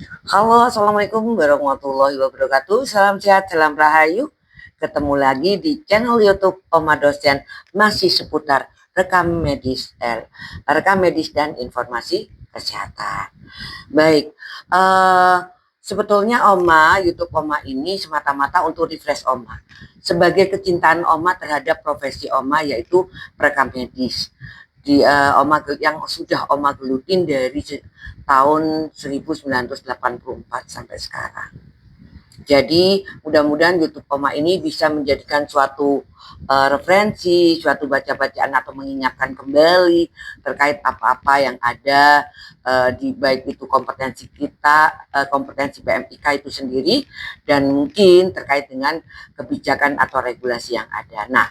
Halo, assalamualaikum warahmatullahi wabarakatuh. Salam sehat, salam rahayu. Ketemu lagi di channel YouTube Oma Dosen, masih seputar rekam medis dan informasi kesehatan. Baik, eh, sebetulnya YouTube Oma ini semata-mata untuk refresh Oma. Sebagai kecintaan Oma terhadap profesi Oma yaitu perekam medis. Oma yang sudah Oma gelutin dari tahun 1984 sampai sekarang. Jadi mudah-mudahan YouTube Oma ini bisa menjadikan suatu referensi, suatu baca-bacaan atau mengingatkan kembali terkait apa-apa yang ada di baik itu kompetensi kita, kompetensi PMIK itu sendiri, dan mungkin terkait dengan kebijakan atau regulasi yang ada. Nah,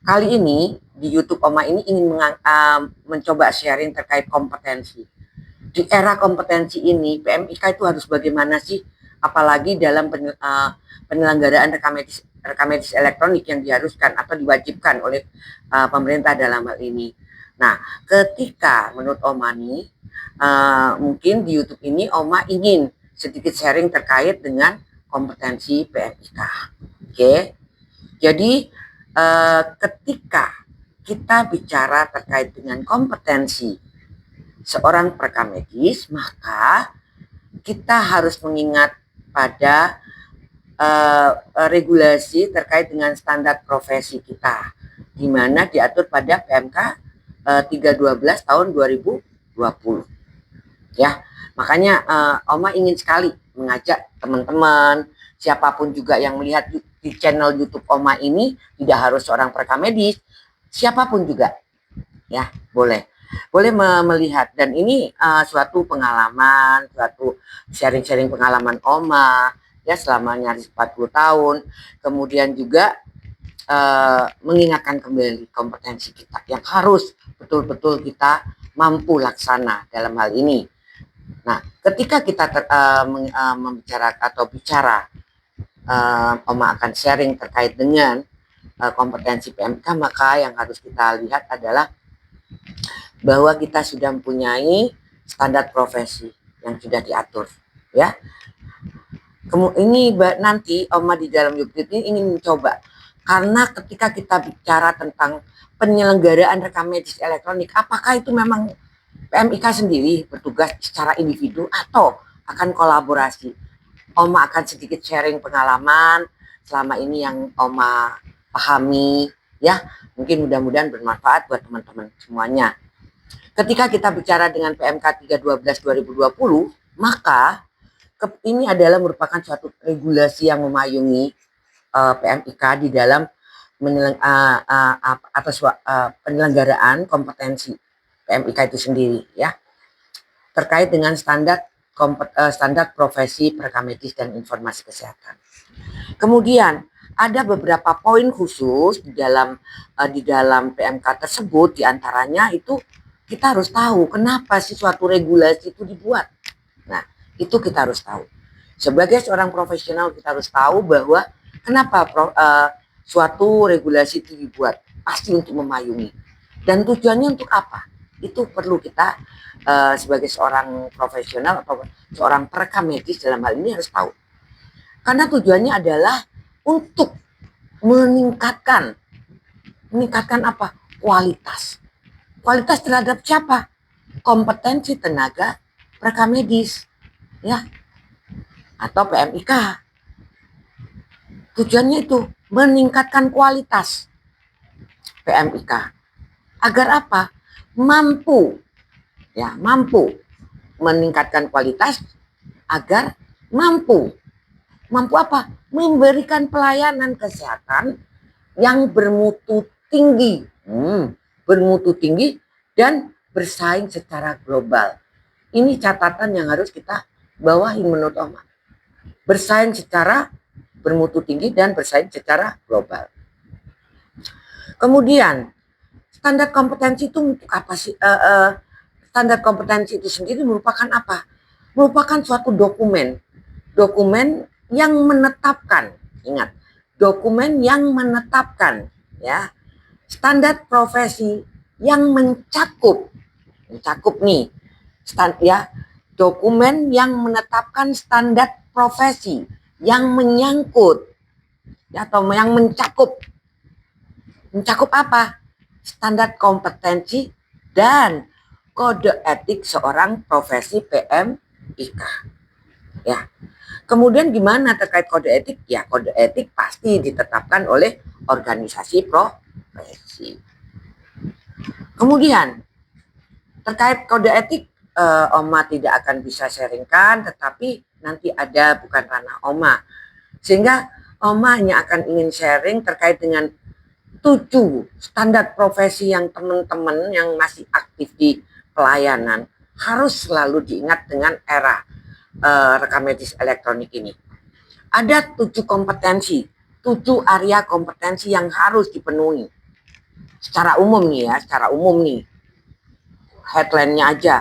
kali ini di YouTube Oma ini ingin mencoba sharing terkait kompetensi. Di era kompetensi ini, PMIK itu harus bagaimana sih? Apalagi dalam penyelenggaraan rekam medis elektronik yang diharuskan atau diwajibkan oleh pemerintah dalam hal ini. Nah, ketika menurut Oma nih, mungkin di YouTube ini Oma ingin sedikit sharing terkait dengan kompetensi PMIK. Oke, jadi ketika kita bicara terkait dengan kompetensi seorang perekam medis, maka kita harus mengingat pada regulasi terkait dengan standar profesi kita, di mana diatur pada PMK 312 tahun 2020. Ya, makanya Oma ingin sekali mengajak teman-teman, siapapun juga yang melihat di channel YouTube Oma ini, tidak harus seorang perekam medis, siapapun juga, ya boleh melihat. Dan ini suatu pengalaman, suatu sharing-sharing pengalaman Oma ya selama nyaris 40 tahun. Kemudian juga mengingatkan kembali kompetensi kita yang harus betul-betul kita mampu laksana dalam hal ini. Nah, ketika kita membicarakan atau bicara, Oma akan sharing terkait dengan kompetensi PMK, maka yang harus kita lihat adalah bahwa kita sudah mempunyai standar profesi yang sudah diatur, ya. Ini nanti Oma di dalam YouTube ini ingin mencoba, karena ketika kita bicara tentang penyelenggaraan rekam medis elektronik, apakah itu memang PMIK sendiri bertugas secara individu atau akan kolaborasi? Oma akan sedikit sharing pengalaman selama ini yang Oma pahami, ya. Mungkin mudah-mudahan bermanfaat buat teman-teman semuanya. Ketika kita bicara dengan PMK 312 2020, maka ini adalah merupakan suatu regulasi yang memayungi PMIK di dalam atas penyelenggaraan kompetensi PMIK itu sendiri, ya, terkait dengan standar profesi perekam medis dan informasi kesehatan. Kemudian ada beberapa poin khusus di dalam PMK tersebut, diantaranya itu kita harus tahu kenapa sih suatu regulasi itu dibuat. Nah, itu kita harus tahu. Sebagai seorang profesional kita harus tahu bahwa kenapa suatu regulasi itu dibuat, pasti untuk memayungi. Dan tujuannya untuk apa? Itu perlu kita sebagai seorang profesional atau seorang perekam medis dalam hal ini harus tahu. Karena tujuannya adalah untuk meningkatkan apa? Kualitas. Kualitas terhadap siapa? Kompetensi tenaga perekam medis, ya, atau PMIK. Tujuannya itu meningkatkan kualitas PMIK. Agar apa? Mampu meningkatkan kualitas agar mampu apa? Memberikan pelayanan kesehatan yang bermutu tinggi, dan bersaing secara global. Ini catatan yang harus kita bawahi menurut Oma. Bersaing secara bermutu tinggi dan bersaing secara global. Kemudian standar kompetensi itu untuk apa sih? Standar kompetensi itu sendiri merupakan apa? Merupakan suatu dokumen yang menetapkan, ingat, dokumen yang menetapkan, ya, standar profesi yang mencakup nih, dokumen yang menetapkan standar profesi yang menyangkut atau yang mencakup apa? Standar kompetensi dan kode etik seorang profesi PMIK. Ya. Kemudian gimana terkait kode etik? Ya, kode etik pasti ditetapkan oleh organisasi profesi. Kemudian terkait kode etik, Oma tidak akan bisa sharingkan, tetapi nanti ada bukan ranah Oma. Sehingga Oma hanya akan ingin sharing terkait dengan 7 standar profesi yang teman-teman yang masih aktif di pelayanan harus selalu diingat dengan era rekam medis elektronik ini. Ada 7 kompetensi, 7 area kompetensi yang harus dipenuhi. Secara umum nih ya, secara umum nih. Headline-nya aja.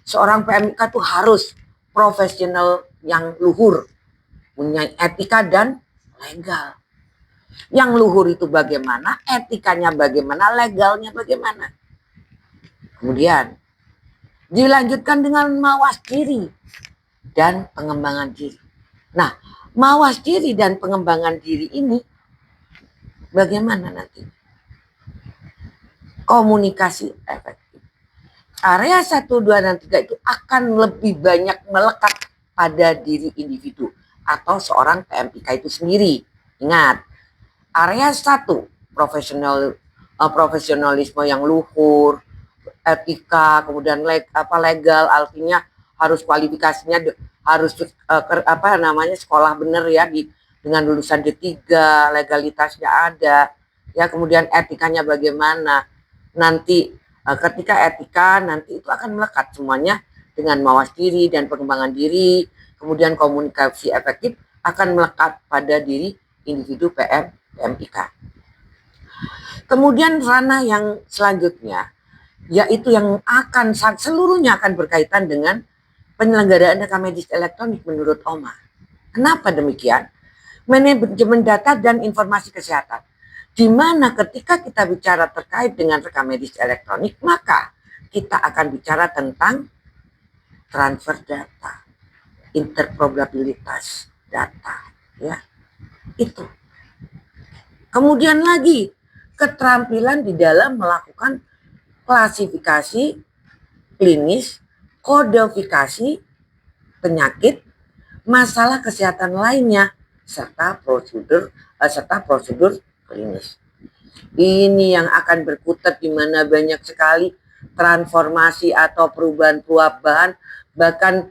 Seorang PMIK tuh harus profesional yang luhur, punya etika dan legal. Yang luhur itu bagaimana, etikanya bagaimana, legalnya bagaimana. Kemudian dilanjutkan dengan mawas diri dan pengembangan diri. Nah, mawas diri dan pengembangan diri ini bagaimana nanti? Komunikasi efektif. Area 1, 2, dan 3 itu akan lebih banyak melekat pada diri individu atau seorang PMIK itu sendiri. Ingat, area 1, profesionalisme yang luhur, etika, kemudian legal, artinya harus kualifikasinya harus sekolah bener ya, dengan lulusan D3, legalitasnya ada ya, kemudian etikanya bagaimana. Nanti ketika etika nanti itu akan melekat semuanya dengan mawas diri dan pengembangan diri, kemudian komunikasi efektif akan melekat pada diri individu PMIK. Kemudian ranah yang selanjutnya yaitu yang akan seluruhnya akan berkaitan dengan penyelenggaraan rekam medis elektronik menurut Oma. Kenapa demikian? Manajemen data dan informasi kesehatan. Di mana ketika kita bicara terkait dengan rekam medis elektronik, maka kita akan bicara tentang transfer data, interoperabilitas data, ya. Itu. Kemudian lagi, keterampilan di dalam melakukan klasifikasi klinis, kodifikasi penyakit, masalah kesehatan lainnya, serta prosedur klinis. Ini yang akan berkutat di mana banyak sekali transformasi atau perubahan, bahkan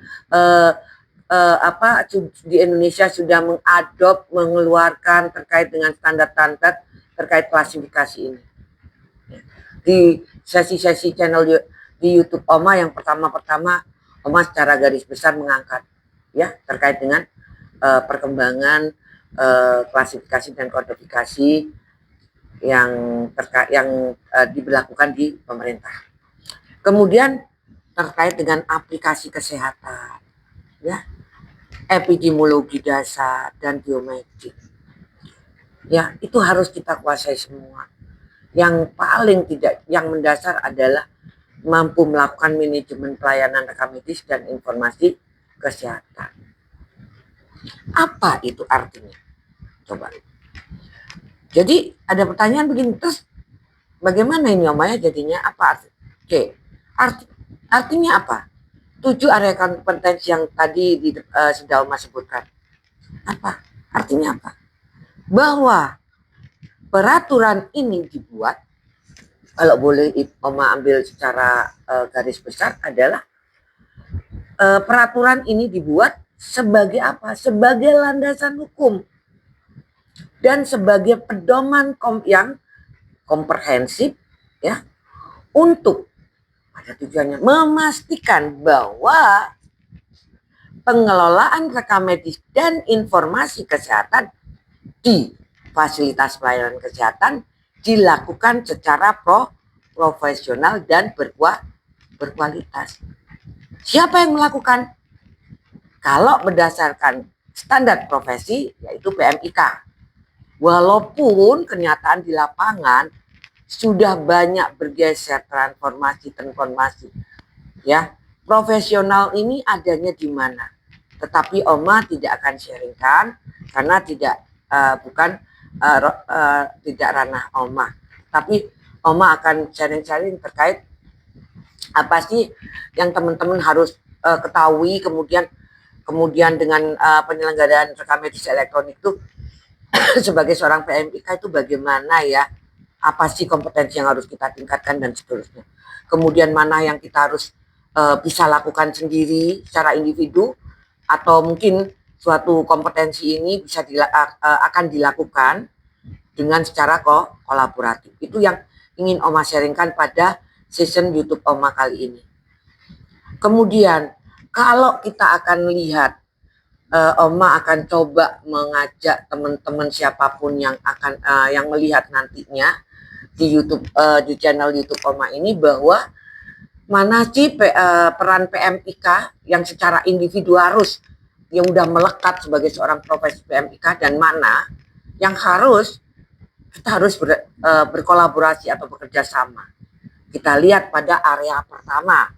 di Indonesia sudah mengeluarkan terkait dengan standar-standar terkait klasifikasi ini. Di sesi-sesi channel di YouTube Oma yang pertama Oma secara garis besar mengangkat ya terkait dengan perkembangan klasifikasi dan kodifikasi yang diberlakukan di pemerintah. Kemudian terkait dengan aplikasi kesehatan, ya, epidemiologi dasar dan biometrik, ya itu harus kita kuasai semua. Yang paling yang mendasar adalah mampu melakukan manajemen pelayanan rekam medis dan informasi kesehatan. Apa itu artinya? Coba. Jadi ada pertanyaan begini, terus bagaimana ini Oma ya jadinya apa arti? Oke, artinya apa? 7 area kompetensi yang tadi sudah Oma sebutkan. Apa? Artinya apa? Bahwa peraturan ini dibuat, kalau boleh Oma ambil secara garis besar adalah peraturan ini dibuat sebagai apa? Sebagai landasan hukum dan sebagai pedoman yang komprehensif ya, untuk pada tujuannya memastikan bahwa pengelolaan rekam medis dan informasi kesehatan di fasilitas pelayanan kesehatan dilakukan secara profesional dan berkualitas. Siapa yang melakukan? Kalau berdasarkan standar profesi yaitu PMIK. Walaupun kenyataan di lapangan sudah banyak bergeser transformasi ya, profesional ini adanya di mana. Tetapi Oma tidak akan sharingkan karena tidak ranah Oma. Tapi Oma akan sharing-sharing terkait apa sih yang teman-teman harus ketahui, kemudian dengan penyelenggaraan rekam medis elektronik itu sebagai seorang PMIK itu bagaimana ya, apa sih kompetensi yang harus kita tingkatkan dan seterusnya. Kemudian mana yang kita harus bisa lakukan sendiri secara individu, atau mungkin suatu kompetensi ini bisa akan dilakukan dengan secara kolaboratif. Itu yang ingin Oma sharingkan pada session YouTube Oma kali ini. Kemudian kalau kita akan lihat, Oma akan coba mengajak teman-teman siapapun yang akan yang melihat nantinya di YouTube, di channel YouTube Oma ini, bahwa mana sih peran PMIK yang secara individu harus yang udah melekat sebagai seorang profesi PMIK, dan mana yang kita harus berkolaborasi atau bekerja sama. Kita lihat pada area pertama,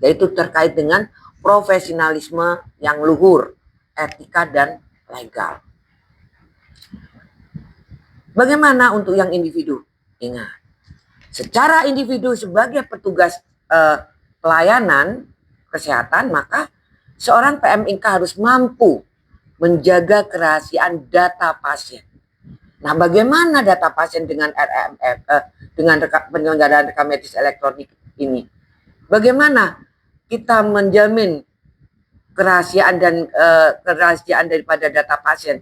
yaitu terkait dengan profesionalisme yang luhur, etika dan legal. Bagaimana untuk yang individu? Ingat, secara individu sebagai petugas pelayanan kesehatan, maka seorang PMIK harus mampu menjaga kerahasiaan data pasien. Nah, bagaimana data pasien dengan dengan penyelenggaraan rekam medis elektronik ini? Bagaimana kita menjamin kerahasiaan daripada data pasien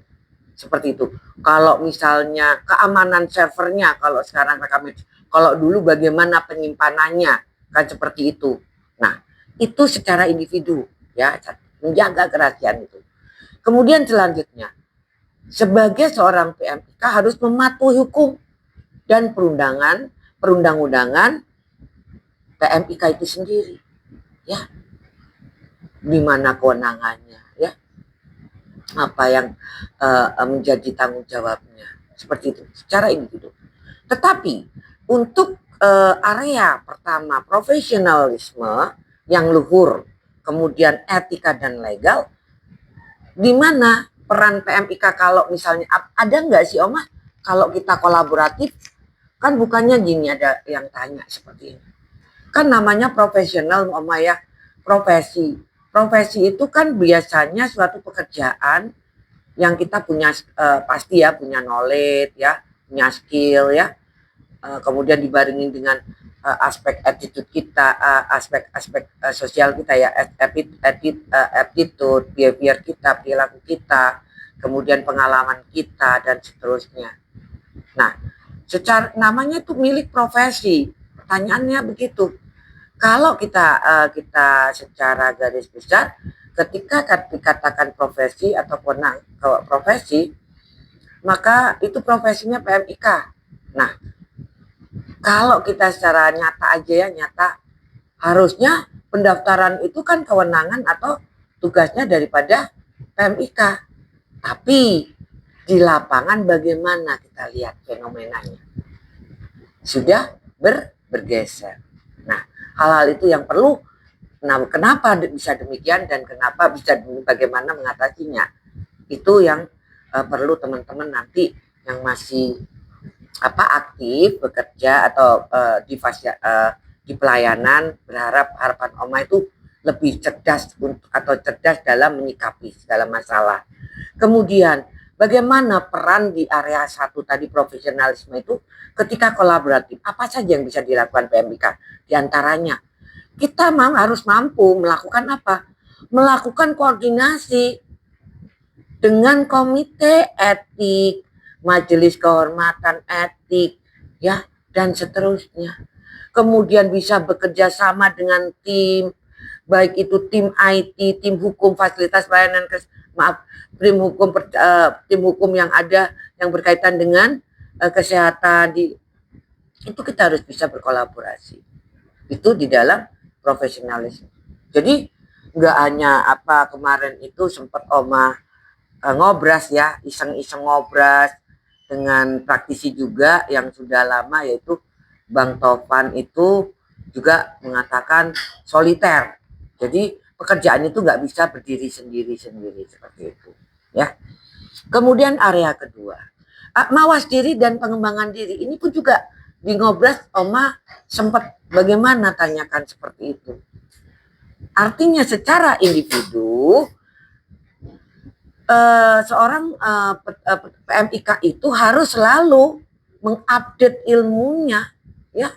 seperti itu? Kalau misalnya keamanan servernya, kalau sekarang rekam medis, kalau dulu bagaimana penyimpanannya, kan seperti itu. Nah, itu secara individu ya, menjaga kerahasiaan itu. Kemudian selanjutnya, sebagai seorang PMIK harus mematuhi hukum dan perundang-undangan PMIK itu sendiri, ya, di mana kewenangannya, ya, apa yang menjadi tanggung jawabnya, seperti itu secara individu. Tetapi untuk area pertama, profesionalisme yang luhur, kemudian etika dan legal, di mana peran PMIK kalau misalnya ada nggak sih Oma kalau kita kolaboratif? Kan bukannya gini, ada yang tanya seperti ini. Kan namanya profesional Oma ya, profesi. Profesi itu kan biasanya suatu pekerjaan yang kita punya pasti ya, punya knowledge ya, punya skill ya. Kemudian dibarengi dengan aspek attitude kita, aspek sosial kita ya, attitude, behavior kita, perilaku kita, kemudian pengalaman kita dan seterusnya. Nah, secara namanya itu milik profesi. Pertanyaannya begitu. Kalau kita secara garis besar, ketika dikatakan profesi atau profesi, maka itu profesinya PMIK. Nah, kalau kita secara nyata aja ya, nyata, harusnya pendaftaran itu kan kewenangan atau tugasnya daripada PMIK. Tapi di lapangan bagaimana kita lihat fenomenanya? Sudah bergeser. Nah, hal-hal itu yang perlu. Nah, kenapa bisa demikian dan kenapa bisa bagaimana mengatasinya? Itu yang perlu teman-teman nanti yang masih aktif bekerja atau di pelayanan, harapan Oma itu lebih cerdas cerdas dalam menyikapi segala masalah. Kemudian bagaimana peran di area 1 tadi, profesionalisme itu ketika kolaboratif, apa saja yang bisa dilakukan PMIK? Di antaranya kita harus mampu melakukan apa? Melakukan koordinasi dengan komite etik, majelis kehormatan etik, ya, dan seterusnya. Kemudian bisa bekerja sama dengan tim, baik itu tim IT, tim hukum, fasilitas pelayanan, tim hukum yang ada yang berkaitan dengan kesehatan, itu kita harus bisa berkolaborasi. Itu di dalam profesionalisme. Jadi nggak hanya kemarin itu sempat Oma ngobras ya, iseng-iseng ngobras dengan praktisi juga yang sudah lama, yaitu Bang Tovan itu juga mengatakan soliter. Jadi pekerjaan itu nggak bisa berdiri sendiri-sendiri seperti itu. Ya. Kemudian area kedua, mawas diri dan pengembangan diri. Ini pun juga di Ngobras Oma sempat bagaimana tanyakan seperti itu. Artinya secara individu seorang PMIK itu harus selalu mengupdate ilmunya, ya,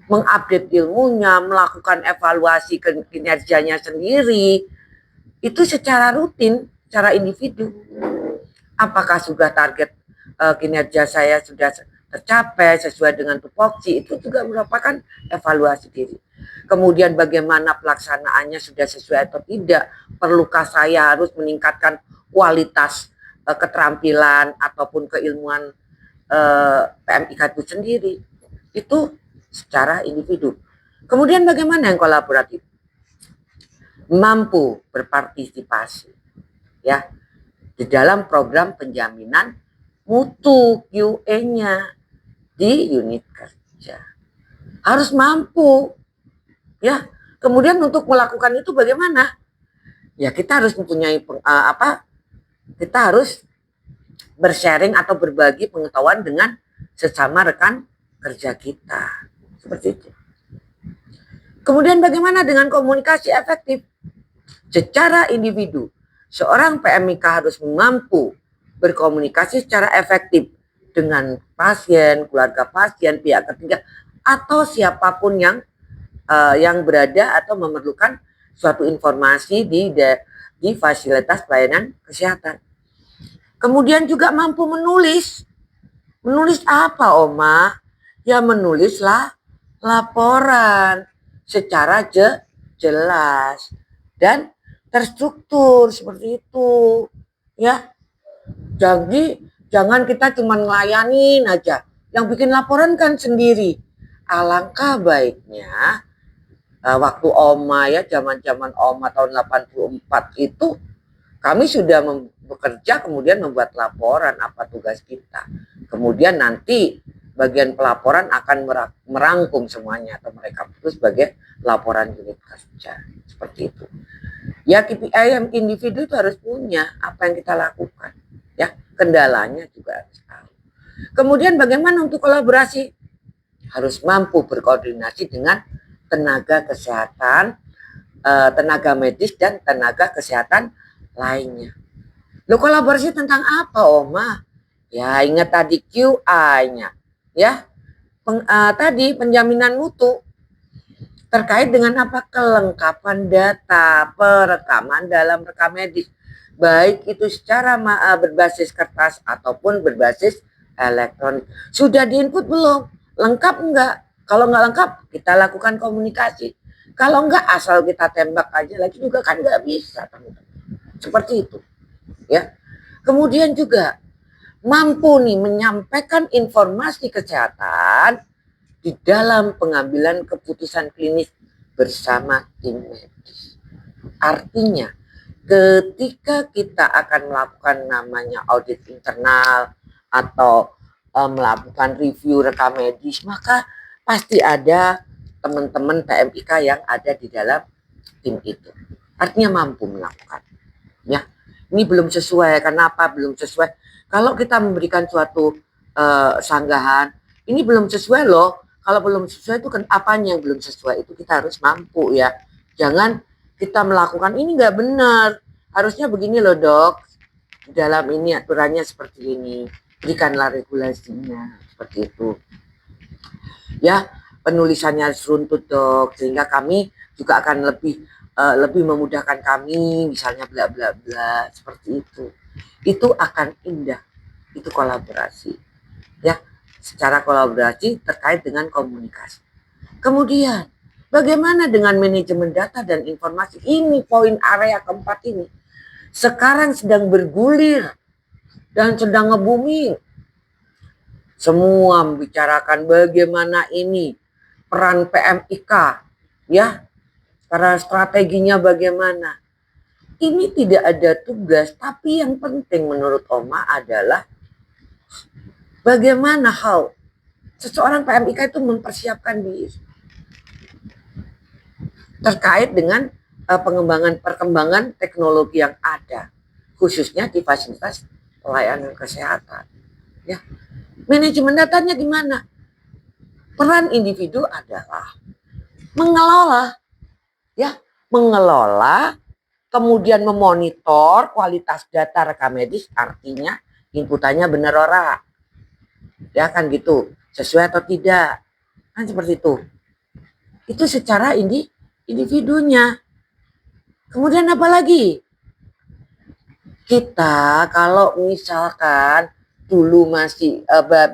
mengupdate ilmunya, melakukan evaluasi kinerjanya sendiri, itu secara rutin, secara individu. Apakah sudah target kinerja saya sudah tercapai sesuai dengan tupoksi, itu juga merupakan evaluasi diri. Kemudian bagaimana pelaksanaannya sudah sesuai atau tidak, perlukah saya harus meningkatkan kualitas keterampilan ataupun keilmuan PMIK itu sendiri, itu secara individu. Kemudian bagaimana yang kolaboratif? Mampu berpartisipasi ya di dalam program penjaminan mutu QE-nya di unit kerja. Harus mampu ya. Kemudian untuk melakukan itu bagaimana? Ya kita harus mempunyai kita harus bersharing atau berbagi pengetahuan dengan sesama rekan kerja kita. Seperti itu. Kemudian bagaimana dengan komunikasi efektif? Secara individu, seorang PMIK harus mampu berkomunikasi secara efektif dengan pasien, keluarga pasien, pihak ketiga, atau siapapun yang berada atau memerlukan suatu informasi di fasilitas pelayanan kesehatan. Kemudian juga mampu menulis. Menulis apa, Oma? Ya menulislah laporan secara jelas dan terstruktur seperti itu. Ya. Jadi jangan kita cuma ngelayanin aja. Yang bikin laporan kan sendiri. Alangkah baiknya waktu Oma ya, zaman-zaman Oma tahun 84 itu kami sudah bekerja kemudian membuat laporan apa tugas kita. Kemudian nanti bagian pelaporan akan merangkum semuanya atau mereka itu sebagai laporan unit kerja. Seperti itu. Ya KPI yang individu itu harus punya apa yang kita lakukan. Ya, kendalanya juga harus tahu. Kemudian bagaimana untuk kolaborasi? Harus mampu berkoordinasi dengan tenaga kesehatan, tenaga medis dan tenaga kesehatan lainnya. Lo kolaborasi tentang apa, Oma? Ya, ingat tadi QI-nya. Ya, tadi penjaminan mutu terkait dengan apa? Kelengkapan data, perekaman dalam rekam medis. Baik itu secara berbasis kertas ataupun berbasis elektronik. Sudah diinput belum? Lengkap enggak? Kalau enggak lengkap, kita lakukan komunikasi. Kalau enggak, asal kita tembak aja lagi juga kan enggak bisa. Seperti itu. Ya. Kemudian juga mampu nih menyampaikan informasi kesehatan di dalam pengambilan keputusan klinis bersama tim medis. Artinya, ketika kita akan melakukan namanya audit internal atau melakukan review rekam medis, maka pasti ada teman-teman PMIK yang ada di dalam tim itu. Artinya mampu melakukan. Ya, ini belum sesuai. Kenapa belum sesuai? Kalau kita memberikan suatu sanggahan, ini belum sesuai loh. Kalau belum sesuai itu kan apanya yang belum sesuai, itu kita harus mampu ya. Jangan kita melakukan ini nggak benar. Harusnya begini loh dok. Dalam ini aturannya seperti ini. Berikanlah regulasinya seperti itu. Ya, penulisannya harus runtut dok, sehingga kami juga akan lebih memudahkan kami, misalnya bla bla bla seperti itu akan indah. Itu kolaborasi ya, secara kolaborasi terkait dengan komunikasi. Kemudian bagaimana dengan manajemen data dan informasi? Ini poin area keempat ini sekarang sedang bergulir dan sedang nge-booming. Semua membicarakan bagaimana ini peran PMIK ya, karena strateginya bagaimana. Ini tidak ada tugas, tapi yang penting menurut Oma adalah bagaimana seseorang PMIK itu mempersiapkan diri terkait dengan perkembangan teknologi yang ada, khususnya di fasilitas pelayanan kesehatan. Ya, manajemen datanya gimana? Peran individu adalah mengelola, ya, mengelola, kemudian memonitor kualitas data rekam medis, artinya inputannya benar ora, ya kan gitu, sesuai atau tidak, kan seperti itu. Itu secara individunya. Kemudian apa lagi? Kita kalau misalkan dulu masih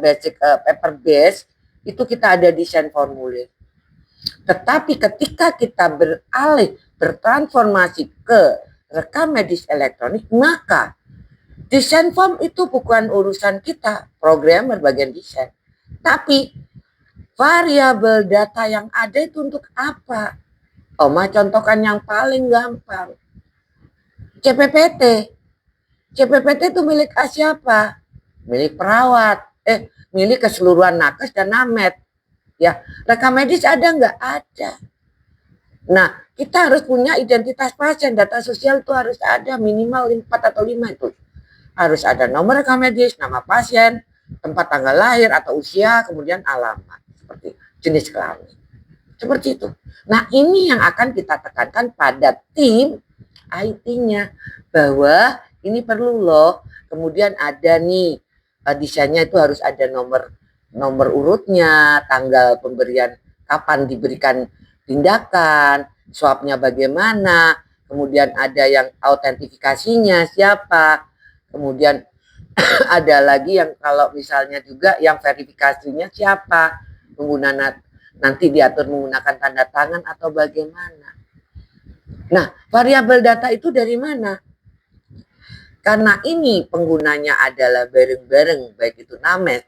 basic paper base, itu kita ada desain formulir. Tetapi ketika kita bertransformasi ke rekam medis elektronik, maka desain form itu bukan urusan kita, programmer bagian desain. Tapi variabel data yang ada itu untuk apa? Oma contohkan yang paling gampang. CPPT. CPPT itu milik siapa? Milik perawat. Milik keseluruhan nakes dan namet. Ya, rekam medis ada nggak? Ada. Nah, kita harus punya identitas pasien. Data sosial itu harus ada minimal 4 atau 5 itu. Harus ada nomor rekam medis, nama pasien, tempat tanggal lahir atau usia, kemudian alamat. Seperti jenis kelamin. Seperti itu. Nah, ini yang akan kita tekankan pada tim IT-nya. Bahwa ini perlu loh. Kemudian ada nih, desainnya itu harus ada nomor urutnya, tanggal pemberian, kapan diberikan tindakan, swabnya bagaimana, kemudian ada yang autentifikasinya siapa, kemudian ada lagi yang kalau misalnya juga yang verifikasinya siapa, pengguna nanti diatur menggunakan tanda tangan atau bagaimana. Nah, variabel data itu dari mana? Karena ini penggunanya adalah bareng-bareng, baik itu namet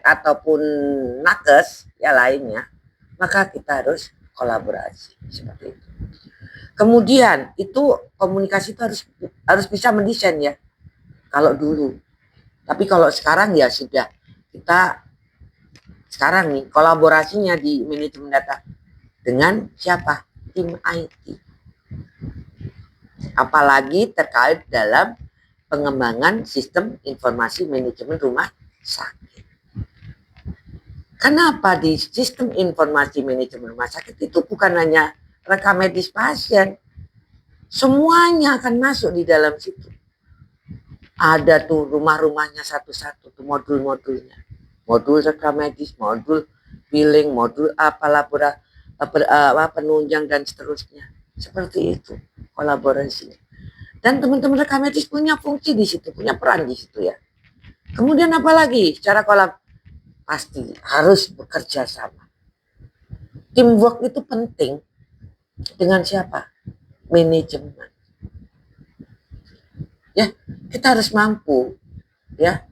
ataupun nakes ya lainnya, maka kita harus kolaborasi seperti itu. Kemudian itu komunikasi itu harus bisa mendesain ya. Kalau dulu, tapi kalau sekarang ya sudah, kita sekarang nih kolaborasinya di manajemen data dengan siapa? Tim IT. Apalagi terkait dalam pengembangan sistem informasi manajemen rumah sakit. Kenapa di sistem informasi manajemen rumah sakit itu bukan hanya rekam medis pasien, semuanya akan masuk di dalam situ. Ada tuh rumah-rumahnya satu-satu tuh modul-modulnya, modul rekam medis, modul billing, modul penunjang dan seterusnya. Seperti itu kolaborasinya. Dan teman-teman rekam medis punya fungsi di situ, punya peran di situ ya. Kemudian apa lagi? Secara pasti harus bekerja sama. Teamwork itu penting. Dengan siapa? Manajemen. Ya, kita harus mampu ya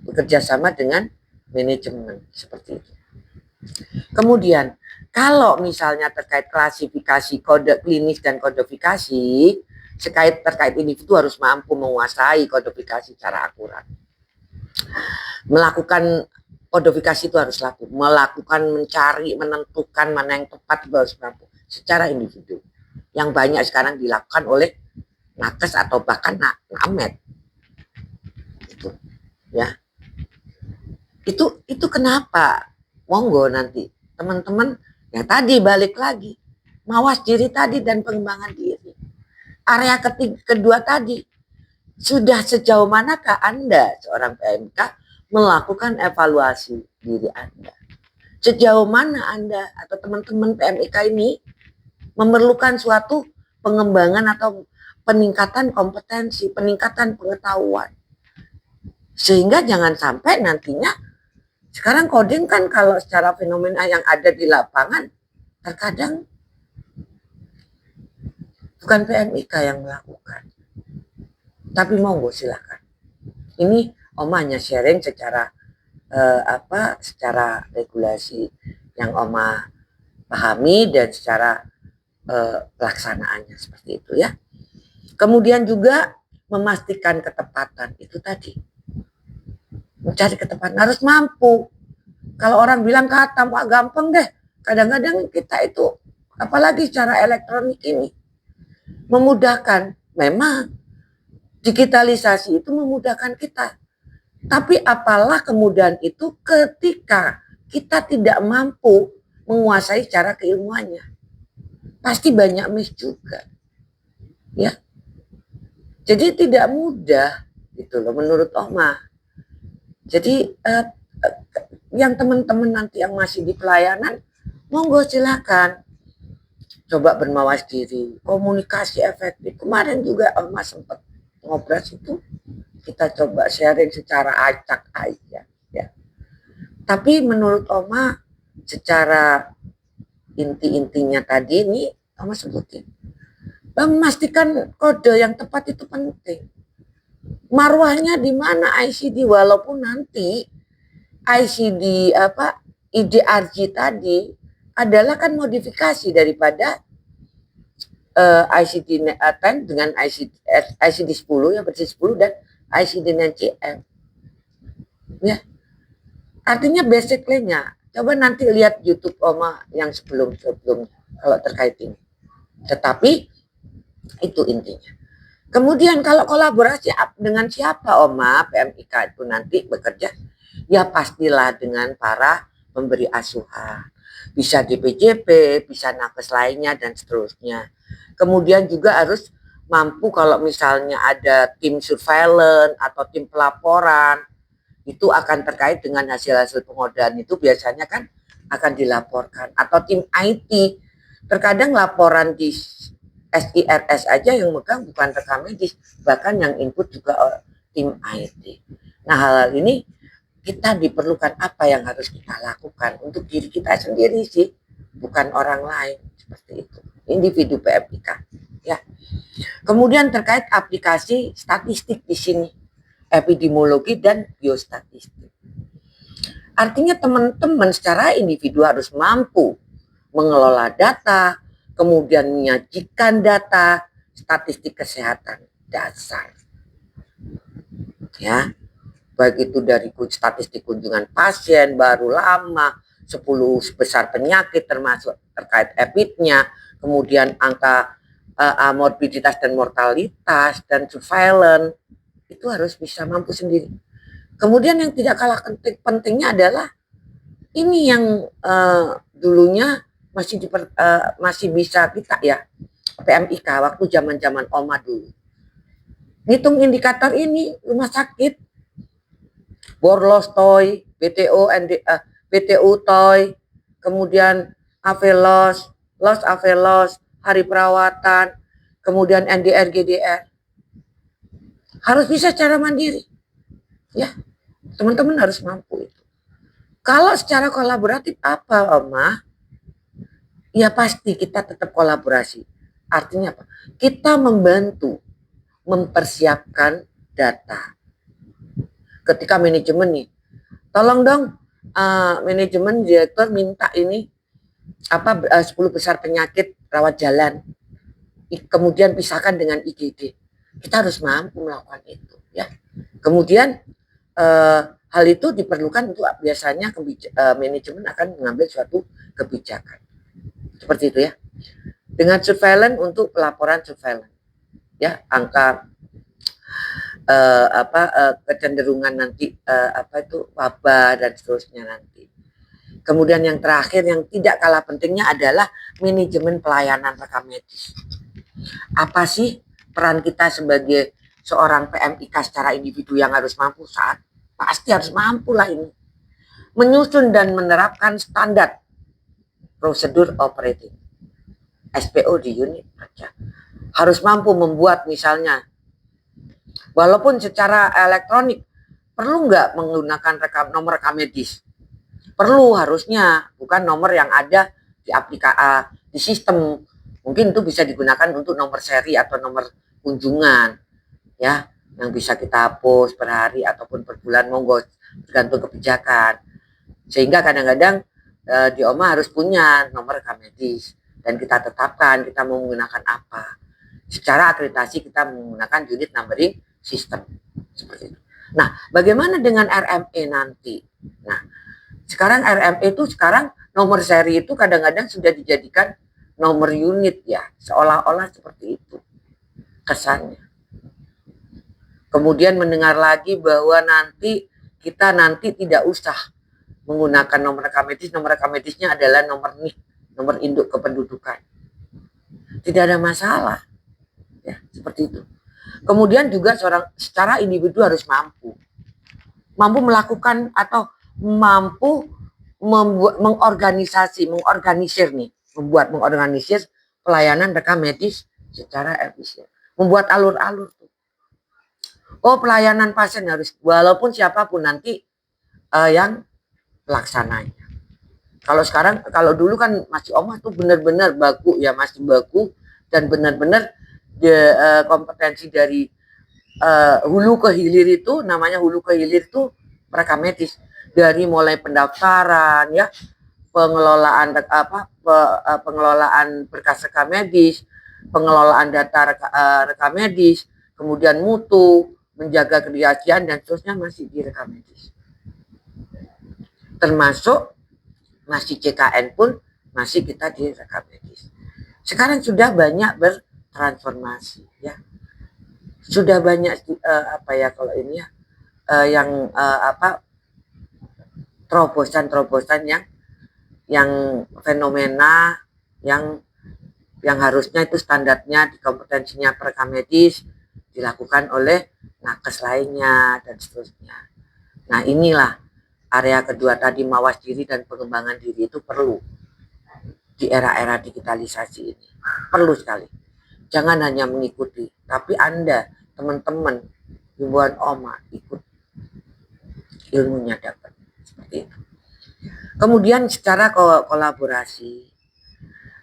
bekerja sama dengan manajemen seperti itu. Kemudian kalau misalnya terkait klasifikasi kode klinis dan kodifikasi, terkait individu harus mampu menguasai kodifikasi secara akurat. Melakukan kodifikasi itu harus laku, melakukan mencari, menentukan mana yang tepat itu harus mampu secara individu. Yang banyak sekarang dilakukan oleh nakes atau bahkan namet. Itu ya. Itu kenapa? Monggo nanti teman-teman yang tadi balik lagi, mawas diri tadi dan pengembangan diri. Area kedua tadi, sudah sejauh manakah Anda seorang PMK melakukan evaluasi diri Anda? Sejauh mana Anda atau teman-teman PMK ini memerlukan suatu pengembangan atau peningkatan kompetensi, peningkatan pengetahuan. Sehingga jangan sampai nantinya, sekarang coding kan kalau secara fenomena yang ada di lapangan, terkadang bukan PMIK yang melakukan. Tapi monggo silakan. Ini Oma hanya sharing secara secara regulasi yang Oma pahami dan secara pelaksanaannya seperti itu ya. Kemudian juga memastikan ketepatan itu tadi. Mencari ketepatan harus mampu. Kalau orang bilang kata, wah gampang deh. kadang-kadang kita itu, apalagi secara elektronik ini, memudahkan. Memang digitalisasi itu memudahkan kita. Tapi apalah kemudahan itu ketika kita tidak mampu menguasai cara keilmuannya. Pasti banyak miss juga. Ya. Jadi tidak mudah gitu loh menurut Oma. Jadi yang teman-teman nanti yang masih di pelayanan, monggo silakan coba bermawas diri, komunikasi efektif. Kemarin juga Oma sempat ngobras itu, kita coba sharing secara acak aja ya. Tapi menurut Oma secara inti-intinya tadi ini Oma sebutin, memastikan kode yang tepat itu penting. Marwahnya di mana ICD, walaupun nanti ICD IDRG tadi adalah kan modifikasi daripada ICD 10 dengan ICD 10 ya, versi 10 dan ICD 9CM. Ya. Artinya basically-nya, coba nanti lihat YouTube Oma yang sebelum-sebelumnya kalau terkait ini. Tetapi itu intinya. Kemudian kalau kolaborasi dengan siapa Oma PMIK itu nanti bekerja, ya pastilah dengan para pemberi asuhan. Bisa DPJP, bisa nakes lainnya dan seterusnya. Kemudian juga harus mampu kalau misalnya ada tim surveillance atau tim pelaporan, itu akan terkait dengan hasil-hasil pengodaan itu biasanya kan akan dilaporkan. Atau tim IT, terkadang laporan di SIRS aja yang megang bukan rekam medis, bahkan yang input juga tim IT. Nah, hal ini kita diperlukan apa yang harus kita lakukan untuk diri kita sendiri sih, bukan orang lain, seperti itu. Individu PMIK ya. Kemudian terkait aplikasi statistik di sini, epidemiologi dan biostatistik. Artinya teman-teman secara individu harus mampu mengelola data, kemudian menyajikan data statistik kesehatan dasar. Ya, baik itu dari statistik kunjungan pasien baru lama, 10 besar penyakit termasuk terkait epidnya, kemudian angka morbiditas dan mortalitas dan surveillance, itu harus bisa mampu sendiri. Kemudian yang tidak kalah pentingnya adalah ini yang dulunya masih bisa kita ya, PMIK waktu zaman Oma dulu. Ngitung indikator ini rumah sakit, Borlos Toy, PTU Toy, kemudian Avelos, Los Avelos, hari perawatan, kemudian NDR GDR. Harus bisa secara mandiri. Ya, teman-teman harus mampu itu. Kalau secara kolaboratif apa, Oma? Ya pasti kita tetap kolaborasi. Artinya apa? Kita membantu mempersiapkan data. Ketika manajemen nih, tolong dong manajemen direktur minta ini 10 besar penyakit rawat jalan. Kemudian pisahkan dengan IGD. Kita harus mampu melakukan itu ya. Kemudian hal itu diperlukan untuk biasanya manajemen akan mengambil suatu kebijakan. Seperti itu ya. Dengan surveillance untuk pelaporan surveillance. Ya, angka kecenderungan nanti wabah dan seterusnya nanti. Kemudian yang terakhir yang tidak kalah pentingnya adalah manajemen pelayanan rekam medis. Apa sih peran kita sebagai seorang PMIK secara individu yang harus mampu pasti harus mampu lah ini. Menyusun dan menerapkan standar prosedur operating SPO di unit kerja. Harus mampu membuat misalnya, walaupun secara elektronik, perlu nggak menggunakan nomor rekam medis? Perlu harusnya, bukan nomor yang ada di aplikasi di sistem. Mungkin itu bisa digunakan untuk nomor seri atau nomor kunjungan, ya, yang bisa kita hapus per hari ataupun per bulan, monggo tergantung kebijakan. Sehingga kadang-kadang di Oma harus punya nomor rekam medis dan kita tetapkan kita mau menggunakan apa. Secara akreditasi kita menggunakan unit numbering system seperti itu. Nah, bagaimana dengan RME nanti? Nah, sekarang RME itu nomor seri itu kadang-kadang sudah dijadikan nomor unit ya, seolah-olah seperti itu kesannya. Kemudian mendengar lagi bahwa kita nanti tidak usah menggunakan nomor rekam medis. Nomor rekam medisnya adalah nomor NIK, nomor induk kependudukan. Tidak ada masalah, ya seperti itu. Kemudian juga secara individu harus mampu melakukan atau mampu mengorganisir pelayanan rekam medis secara efisien, membuat alur-alur. Oh, pelayanan pasien harus, walaupun siapapun nanti yang pelaksananya. Kalau dulu kan masih Oma tuh benar-benar baku ya, masih baku dan benar-benar kompetensi dari hulu ke hilir itu, namanya hulu ke hilir itu rekam medis, dari mulai pendaftaran ya, pengelolaan berkas rekam medis, pengelolaan data rekam medis, kemudian mutu, menjaga kerahasiaan dan seterusnya masih di rekam medis. Termasuk masih CKN pun masih kita di rekam medis. Sekarang sudah banyak bertransformasi ya. Sudah banyak terobosan-terobosan yang fenomena yang harusnya itu standarnya di kompetensinya rekam medis dilakukan oleh nakes lainnya dan seterusnya. Nah, inilah area kedua tadi, mawas diri dan pengembangan diri itu perlu di era-era digitalisasi ini. Perlu sekali. Jangan hanya mengikuti, tapi Anda, teman-teman, himbauan Oma, ikut, ilmunya dapat. Seperti itu. Kemudian secara kolaborasi,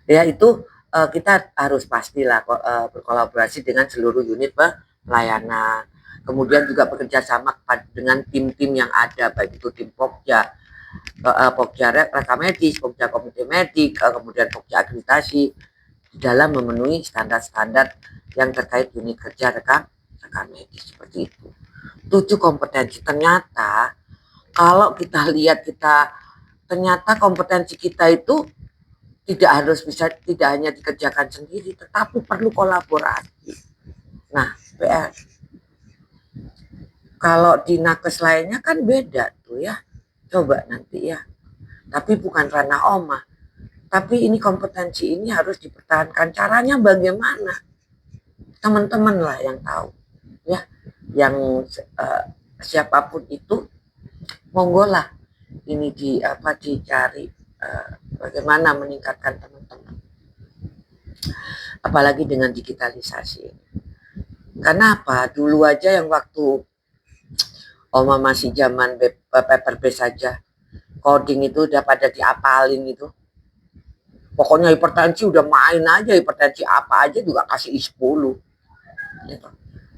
ya itu kita harus pastilah berkolaborasi dengan seluruh unit pelayanan. Kemudian juga bekerja sama dengan tim-tim yang ada, baik itu tim Pokja, Pokja rekam medis, Pokja komite medik, kemudian Pokja akreditasi, dalam memenuhi standar-standar yang terkait unit kerja rekam medis seperti itu. 7 kompetensi. Ternyata kalau kita lihat, ternyata kompetensi kita itu tidak hanya dikerjakan sendiri, tetapi perlu kolaborasi. Nah, PR. Kalau di nakes lainnya kan beda tuh ya. Coba nanti ya. Tapi bukan ranah Oma. Tapi ini kompetensi ini harus dipertahankan. Caranya bagaimana? Teman-teman lah yang tahu. Ya, yang siapapun itu, monggo lah ini dicari bagaimana meningkatkan teman-teman. Apalagi dengan digitalisasi. Kenapa? Dulu aja yang waktu Oma masih zaman paper base saja, coding itu udah pada diapalin itu. Pokoknya hipertensi udah main aja, hipertensi apa aja juga kasih I10. Gitu.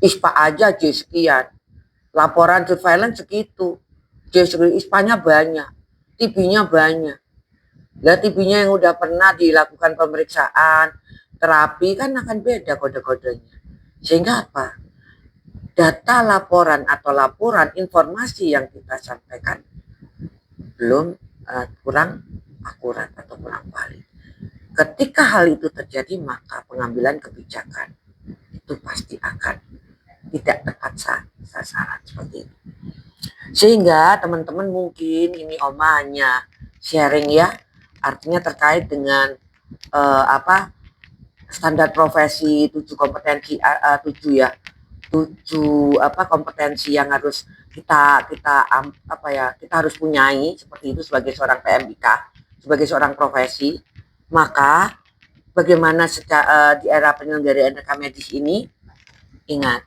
ISPA aja J sekian. Laporan surveillance segitu. ISPA-nya banyak. TB-nya banyak. Lah TB-nya yang udah pernah dilakukan pemeriksaan, terapi kan akan beda kode-kodenya. Sehingga apa? Data laporan atau laporan informasi yang kita sampaikan belum kurang akurat atau kurang valid. Ketika hal itu terjadi, maka pengambilan kebijakan itu pasti akan tidak tepat sasaran seperti itu. Sehingga teman-teman mungkin ini Oma hanya sharing ya, artinya terkait dengan standar profesi 7 kompetensi 7 kompetensi yang harus kita harus punyai seperti itu sebagai seorang PMIK, sebagai seorang profesi. Maka bagaimana di era penyelenggaraan rekam medis ini, ingat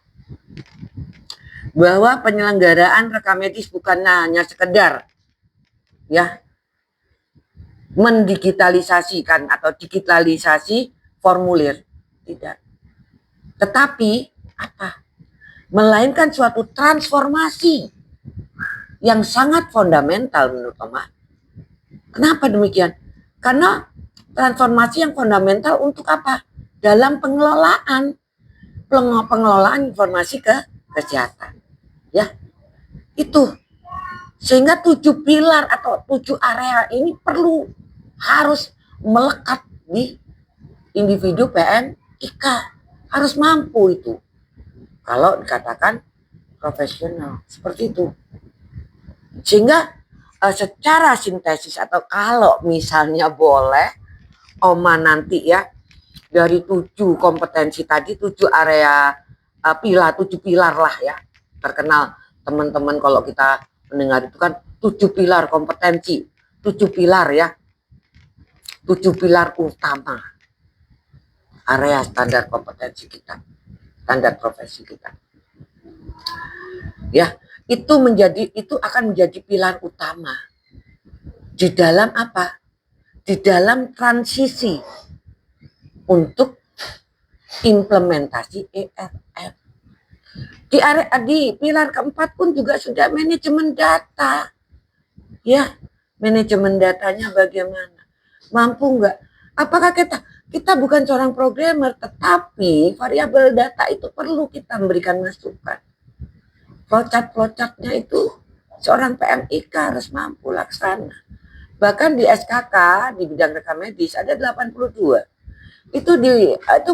bahwa penyelenggaraan rekam medis bukan hanya sekedar ya mendigitalisasikan atau digitalisasi formulir, tidak, tetapi apa? Melainkan suatu transformasi yang sangat fundamental menurut Oma. Kenapa demikian? Karena transformasi yang fundamental untuk apa? Dalam pengelolaan informasi kesehatan. Ya, itu. Sehingga 7 pilar atau 7 area ini perlu harus melekat di individu PMIK, harus mampu itu kalau dikatakan profesional seperti itu. Sehingga secara sintesis atau kalau misalnya boleh Oma nanti ya, dari 7 kompetensi tadi, 7 area pilar, 7 pilar lah ya, terkenal teman-teman kalau kita mendengar itu kan 7 pilar kompetensi, 7 pilar ya, 7 pilar utama area standar kompetensi kita, standar profesi kita ya. Itu akan menjadi pilar utama di dalam apa, di dalam transisi untuk implementasi ERM. Di pilar keempat pun juga sudah manajemen data. Ya, manajemen datanya bagaimana? Mampu nggak? Apakah kita bukan seorang programmer, tetapi variabel data itu perlu kita memberikan masukan. Flowchart-flowchartnya itu seorang PMIK harus mampu laksana. Bahkan di SKK, di bidang rekam medis ada 82. Itu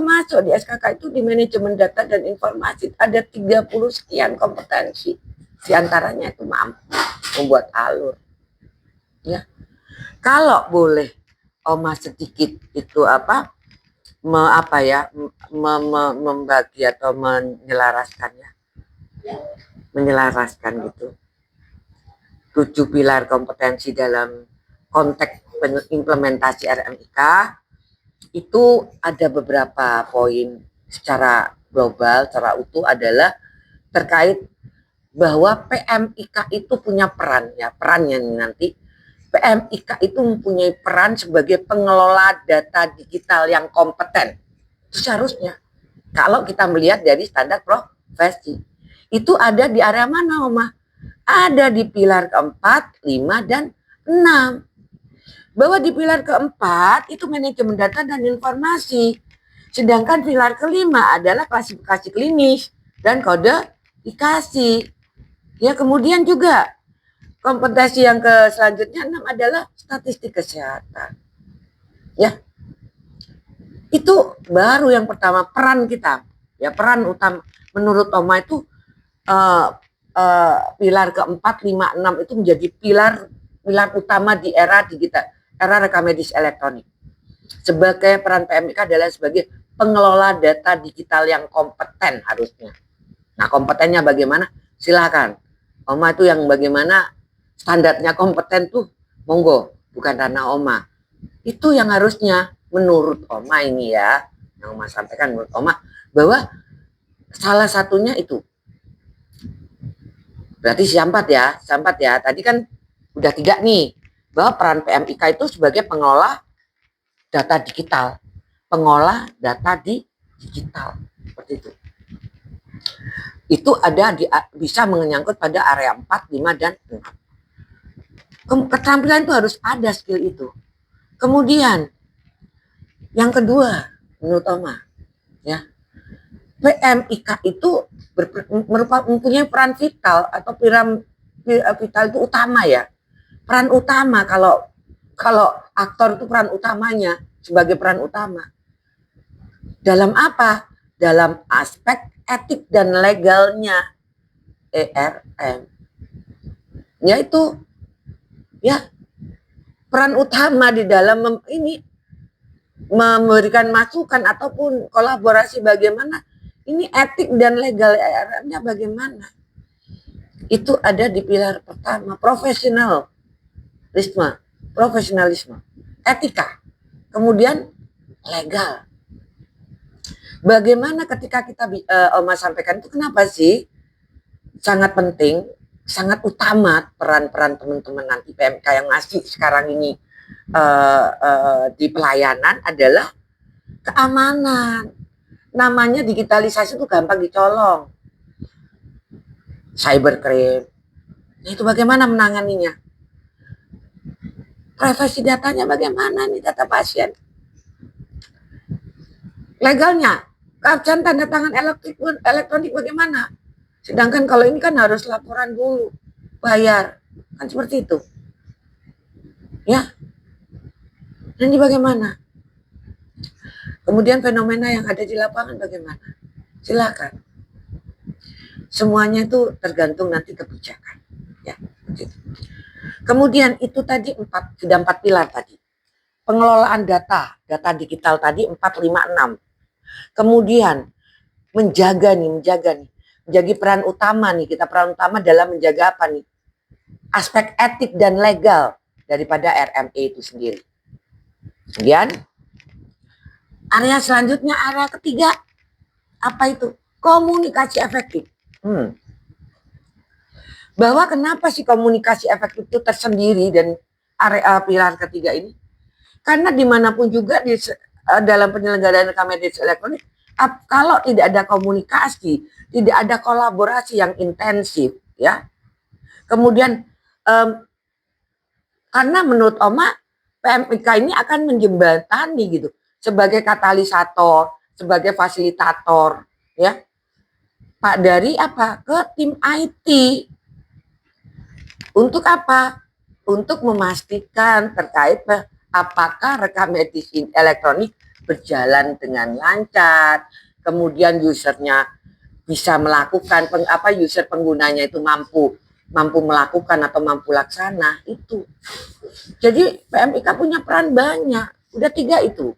masuk di SKK itu di manajemen data dan informasi ada 30 sekian kompetensi. Di antaranya itu mampu membuat alur. Ya. Kalau boleh Oma sedikit itu membagi atau menyelaraskannya. Menyelaraskan gitu. 7 pilar kompetensi dalam konteks implementasi RMIK itu ada beberapa poin secara global, secara utuh adalah terkait bahwa PMIK itu punya peran ya, perannya nanti PMIK itu mempunyai peran sebagai pengelola data digital yang kompeten. Itu seharusnya kalau kita melihat dari standar profesi. Itu ada di area mana, Oma? Ada di pilar keempat, 5, dan 6. Bahwa di pilar keempat itu manajemen data dan informasi. Sedangkan pilar kelima adalah klasifikasi klinis dan kodifikasi. Ya, kemudian juga kompetensi yang selanjutnya 6 adalah statistik kesehatan. Ya. Itu baru yang pertama, peran kita. Ya, peran utama menurut Oma itu pilar keempat, 5, 6 itu menjadi pilar utama di era digital, era rekam medis elektronik. Sebagai peran PMIK adalah sebagai pengelola data digital yang kompeten harusnya. Nah, kompetennya bagaimana? Silakan. Oma itu yang bagaimana standarnya kompeten tuh, monggo, bukan ranah Oma. Itu yang harusnya menurut Oma ini ya, yang Oma sampaikan menurut Oma, bahwa salah satunya itu. Berarti sampat ya. Tadi kan udah 3 nih. Bahwa peran PMIK itu sebagai pengelola data digital. Pengolah data di digital. Seperti itu. Itu ada bisa menyangkut pada area 4, 5, dan 6. Keterampilan itu harus ada skill itu. Kemudian yang kedua menurut Oma ya, PMIK itu mempunyai peran vital atau vital itu utama ya. Peran utama kalau aktor itu peran utamanya sebagai peran utama. Dalam apa? Dalam aspek etik dan legalnya ERM. Yaitu ya peran utama di dalam memberikan masukan ataupun kolaborasi bagaimana ini etik dan legal ERM-nya bagaimana. Itu ada di pilar pertama, profesionalisme, etika, kemudian legal. Bagaimana ketika kita Oma sampaikan itu kenapa sih sangat penting, sangat utama peran-peran teman-teman nanti PMK yang masih sekarang ini di pelayanan adalah keamanan. Namanya digitalisasi itu gampang dicolong. Cybercrime. Nah, itu bagaimana menanganinya? Privasi datanya bagaimana nih, data pasien? Legalnya, keabsahan tanda tangan elektronik bagaimana? Sedangkan kalau ini kan harus laporan dulu, bayar. Kan seperti itu. Ya. Ini bagaimana? Kemudian fenomena yang ada di lapangan bagaimana? Silakan. Semuanya itu tergantung nanti kebijakan. Ya, begitu. Kemudian itu tadi sudah 4 pilar tadi. Pengelolaan data digital tadi 456. Kemudian menjaga peran utama nih, kita peran utama dalam menjaga apa nih? Aspek etik dan legal daripada RME itu sendiri. Kemudian area selanjutnya, area ketiga, apa itu? Komunikasi efektif. Bahwa kenapa sih komunikasi efektif itu tersendiri dan area pilar ketiga ini? Karena dimanapun juga dalam penyelenggaraan rekam medis elektronik, kalau tidak ada komunikasi, tidak ada kolaborasi yang intensif, ya. Kemudian karena menurut Oma, PMIK ini akan menjembatani gitu, sebagai katalisator, sebagai fasilitator, ya, Pak, dari apa? Ke tim IT. Untuk apa? Untuk memastikan terkait apakah rekam medis elektronik berjalan dengan lancar, kemudian usernya bisa melakukan user penggunanya itu mampu melakukan atau mampu laksana itu. Jadi PMIK punya peran banyak. Udah 3 itu,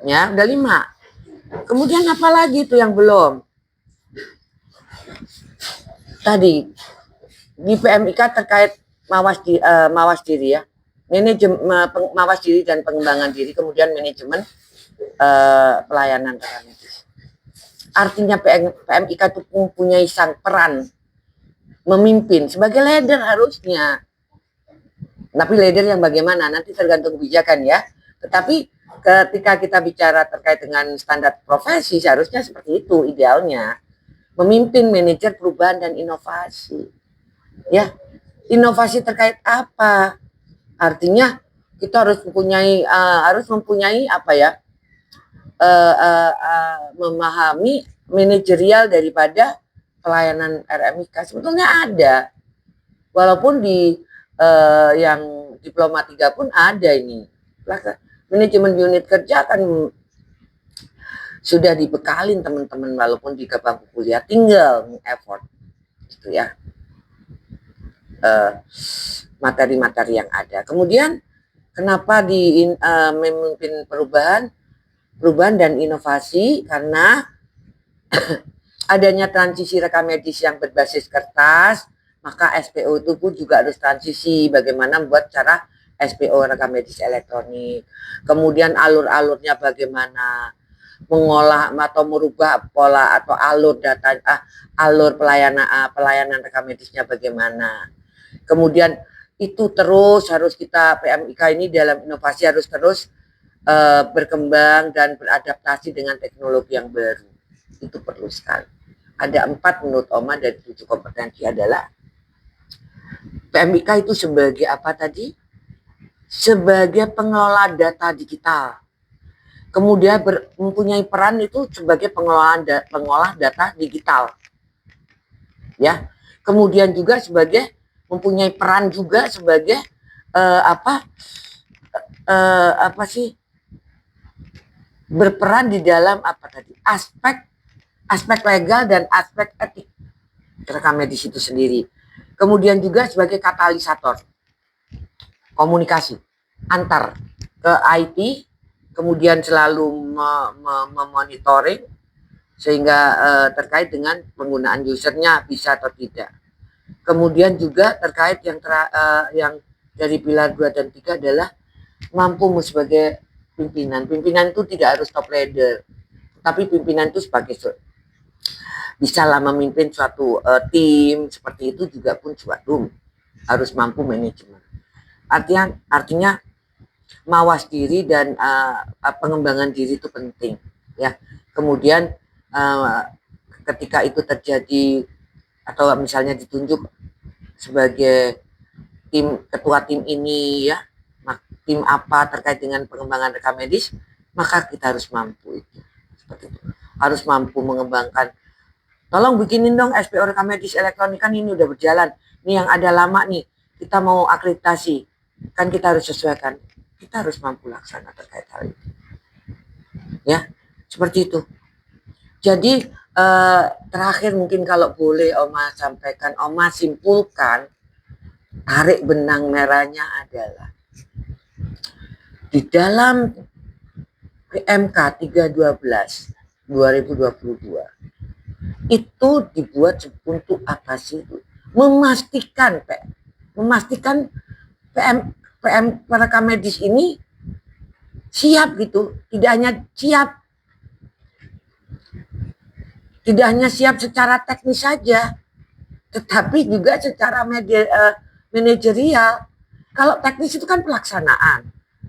ya, udah 5. Kemudian apa lagi itu yang belum? Tadi di PMIK terkait mawas diri, ya, mawas diri dan pengembangan diri, kemudian manajemen pelayanan rekam medis. Artinya PMIK itu mempunyai sang peran memimpin sebagai leader harusnya. Tapi leader yang bagaimana nanti tergantung kebijakan, ya. Tetapi ketika kita bicara terkait dengan standar profesi, seharusnya seperti itu idealnya. Memimpin manajer perubahan dan inovasi. Ya, inovasi terkait apa? Artinya kita harus mempunyai apa ya? Memahami manajerial daripada pelayanan RMIK. Sebetulnya ada, walaupun di yang diploma 3 pun ada ini. Manajemen unit kerja kan sudah dibekalin teman-teman, walaupun di bangku kuliah, tinggal effort gitu, ya, materi-materi yang ada. Kemudian kenapa memimpin perubahan dan inovasi? Karena adanya transisi rekam medis yang berbasis kertas, maka SPO itu pun juga harus transisi bagaimana membuat cara SPO rekam medis elektronik. Kemudian alur-alurnya bagaimana, mengolah atau merubah pola atau alur data, alur pelayanan rekam medisnya bagaimana. Kemudian itu terus harus kita PMIK ini dalam inovasi harus terus berkembang dan beradaptasi dengan teknologi yang baru. Itu perlu sekali. Ada 4 menurut Oma dari 7 kompetensi adalah PMIK itu sebagai apa tadi? Sebagai pengelola data digital. Kemudian mempunyai peran itu sebagai pengolah data digital. Ya. Kemudian juga sebagai mempunyai peran juga sebagai berperan di dalam apa tadi? Aspek legal dan aspek etik rekam medis itu sendiri. Kemudian juga sebagai katalisator komunikasi antar ke IT, kemudian selalu memonitoring sehingga terkait dengan penggunaan usernya bisa atau tidak. Kemudian juga terkait yang dari pilar 2 dan 3 adalah mampu sebagai pimpinan. Pimpinan itu tidak harus top leader, tapi pimpinan itu sebagai bisalah memimpin suatu tim, seperti itu juga pun suatu harus mampu manajemen. Artinya mawas diri dan pengembangan diri itu penting, ya. Kemudian ketika itu terjadi atau misalnya ditunjuk sebagai ketua tim ini, ya, tim apa terkait dengan pengembangan rekam medis, maka kita harus mampu itu. Seperti itu. Harus mampu mengembangkan. Tolong bikinin dong SPO rekam medis elektronik, kan ini udah berjalan. Ini yang ada lama nih, kita mau akreditasi. Kan kita harus sesuaikan. kita harus mampu laksana terkait hal itu. Ya, seperti itu. Jadi terakhir mungkin kalau boleh Oma sampaikan, Oma simpulkan, tarik benang merahnya adalah di dalam PMK 312 2022 itu dibuat untuk apa sih? Memastikan PM rekam medis ini siap gitu, tidak hanya siap secara teknis saja, tetapi juga secara manajerial. Kalau teknis itu kan pelaksanaan.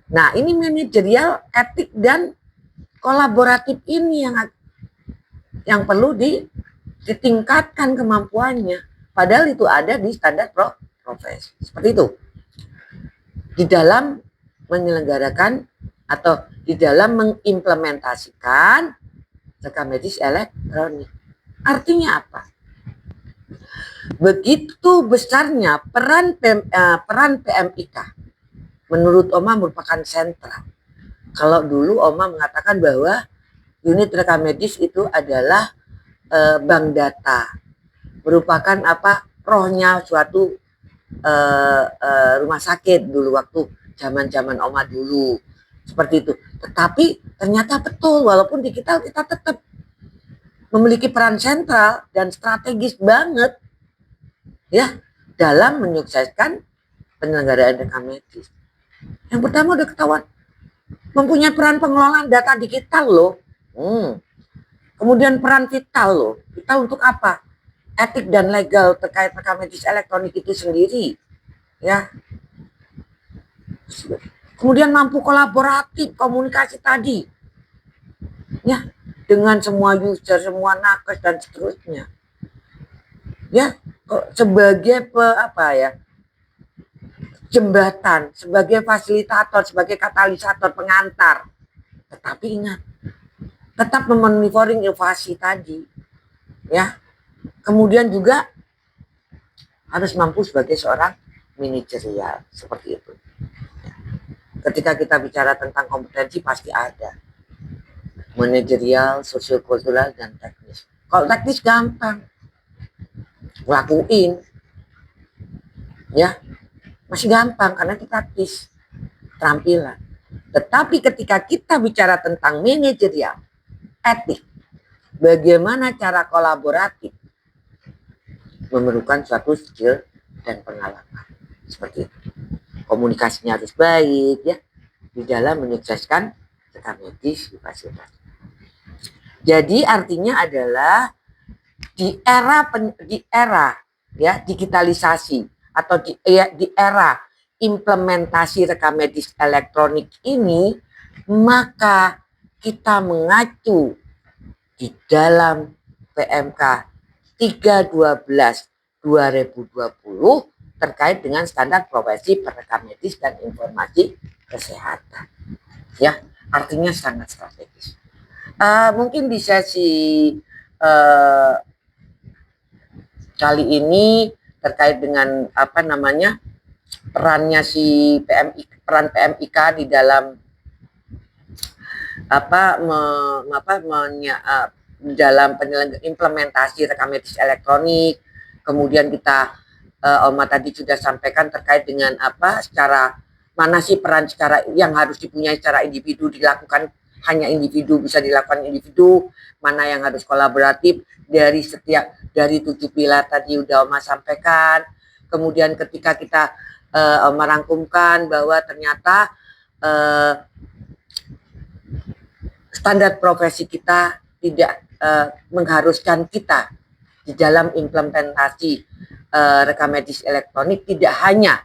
Nah, ini manajerial, etik dan kolaboratif ini yang perlu ditingkatkan kemampuannya. Padahal itu ada di standar profesi. Seperti itu. Di dalam menyelenggarakan atau di dalam mengimplementasikan rekam medis elektronik. Artinya apa? Begitu besarnya peran PMIK menurut Oma merupakan sentral. Kalau dulu Oma mengatakan bahwa unit rekam medis itu adalah bank data, merupakan rohnya suatu rumah sakit dulu waktu zaman Oma dulu, seperti itu. Tetapi ternyata betul, walaupun digital kita tetap memiliki peran sentral dan strategis banget ya dalam menyukseskan penyelenggaraan rekam medis. Yang pertama udah ketahuan mempunyai peran pengelolaan data digital loh. Kemudian peran vital loh. Vital untuk apa? Etik dan legal terkait rekam medis elektronik itu sendiri. Ya. Kemudian mampu kolaboratif komunikasi tadi. Ya, dengan semua user, semua nakes dan seterusnya. Ya, sebagai jembatan, sebagai fasilitator, sebagai katalisator pengantar. Tetapi ingat, tetap memonitoring inovasi tadi. Ya. Kemudian juga harus mampu sebagai seorang manajerial, seperti itu. Ketika kita bicara tentang kompetensi pasti ada manajerial, sosiokultural, dan teknis. Kalau teknis gampang, lakuin, ya masih gampang karena kita tis keterampilan. Tetapi ketika kita bicara tentang manajerial, etik, bagaimana cara kolaboratif, memerlukan suatu skill dan pengalaman, seperti itu. Komunikasinya harus baik ya di dalam menyukseskan rekam medis di fasilitas. Jadi artinya adalah di era ya digitalisasi atau di era implementasi rekam medis elektronik ini, maka kita mengacu di dalam PMK 312 2020 terkait dengan standar profesi perekam medis dan informasi kesehatan. Ya, artinya sangat strategis. Mungkin di sesi kali ini terkait dengan perannya peran PMIK di dalam dalam implementasi rekam medis elektronik. Kemudian kita Oma tadi sudah sampaikan terkait dengan secara mana sih peran secara yang harus dipunyai secara individu dilakukan hanya individu, bisa dilakukan individu, mana yang harus kolaboratif dari 7 pilar tadi udah Oma sampaikan. Kemudian ketika kita merangkumkan bahwa ternyata standar profesi kita tidak mengharuskan kita di dalam implementasi rekam medis elektronik tidak hanya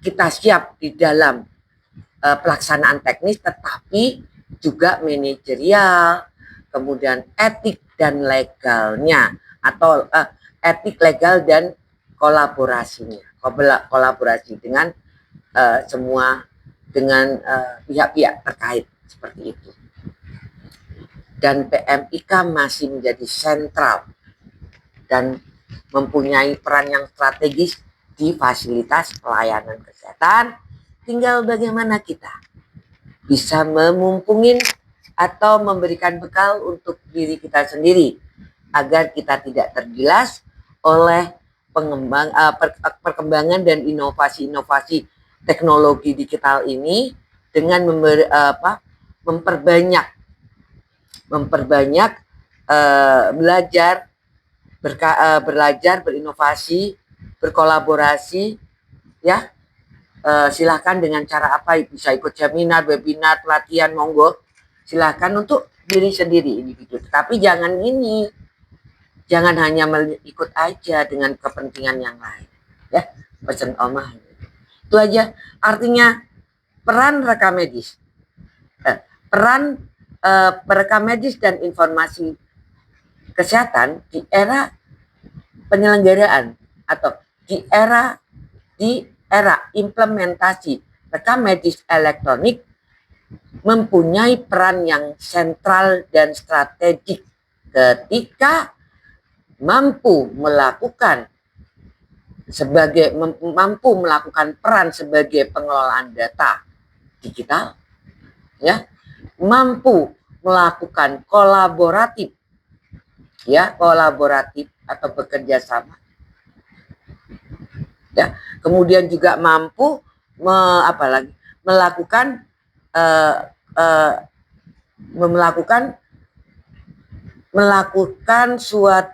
kita siap di dalam pelaksanaan teknis, tetapi juga manajerial, kemudian etik dan legalnya atau etik legal dan kolaborasi dengan semua dengan pihak-pihak terkait, seperti itu. Dan PMIK masih menjadi sentral dan mempunyai peran yang strategis di fasilitas pelayanan kesehatan. Tinggal bagaimana kita bisa memumpungin atau memberikan bekal untuk diri kita sendiri agar kita tidak tergilas oleh perkembangan dan inovasi-inovasi teknologi digital ini dengan memperbanyak belajar, berinovasi, berkolaborasi, ya. Silahkan dengan cara apa, bisa ikut seminar, webinar, pelatihan, monggo. Silahkan untuk diri sendiri individu. Tapi jangan hanya ikut aja dengan kepentingan yang lain. Ya, pesan Oma. Itu aja. Artinya peran rekam medis. Peran perekam medis dan informasi kesehatan di era penyelenggaraan atau di era implementasi rekam medis elektronik mempunyai peran yang sentral dan strategik ketika mampu melakukan peran sebagai pengelolaan data digital, ya, mampu melakukan kolaboratif atau bekerja sama, ya, kemudian juga mampu melakukan suatu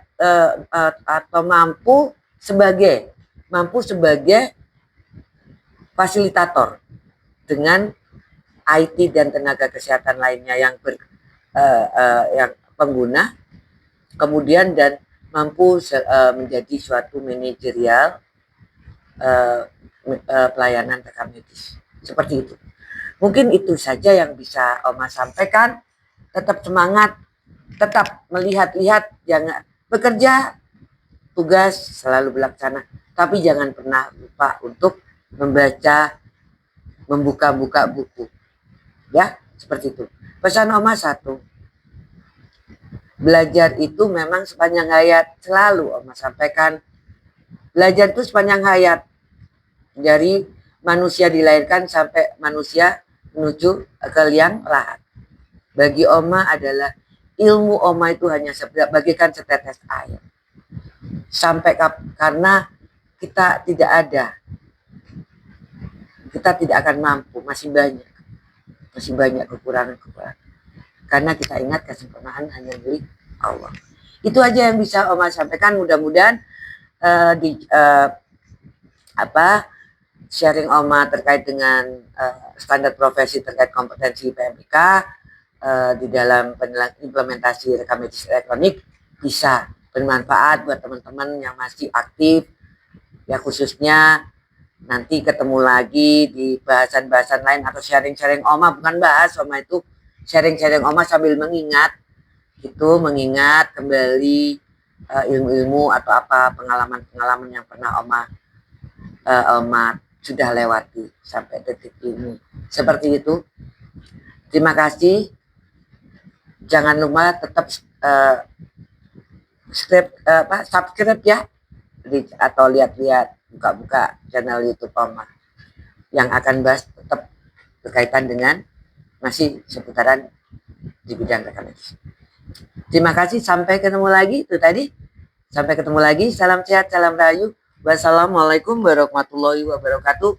atau mampu sebagai fasilitator dengan IT dan tenaga kesehatan lainnya yang pengguna, kemudian dan mampu menjadi suatu manajerial pelayanan rekam medis. Seperti itu. Mungkin itu saja yang bisa Oma sampaikan. Tetap semangat, tetap melihat-lihat, jangan bekerja, tugas selalu berlaksana, tapi jangan pernah lupa untuk membuka buku, ya, seperti itu. Pesan Oma satu, belajar itu memang sepanjang hayat, selalu Oma sampaikan, belajar itu sepanjang hayat, dari manusia dilahirkan sampai manusia menuju ke liang lahat. Bagi Oma adalah ilmu Oma itu hanya bagaikan setetes air. Karena kita tidak akan mampu, masih banyak kekurangan. Karena kita ingat kesempurnaan hanya milik Allah. Itu aja yang bisa Oma sampaikan. Mudah-mudahan sharing Oma terkait dengan standar profesi terkait kompetensi PMIK di dalam implementasi rekam medis elektronik bisa bermanfaat buat teman-teman yang masih aktif, ya, khususnya nanti ketemu lagi di bahasan-bahasan lain atau sharing-sharing Oma, bukan bahas Oma itu sharing-sharing Oma sambil mengingat kembali ilmu-ilmu atau apa pengalaman-pengalaman yang pernah Oma sudah lewati sampai detik ini. Seperti itu. Terima kasih. Jangan lupa tetap subscribe ya, atau lihat-lihat, buka channel YouTube Oma yang akan bahas tetap berkaitan dengan masih seputaran di bidang rekam medis. Terima kasih, sampai ketemu lagi. Itu tadi, sampai ketemu lagi. Salam sehat, salam rahayu. Wassalamualaikum warahmatullahi wabarakatuh.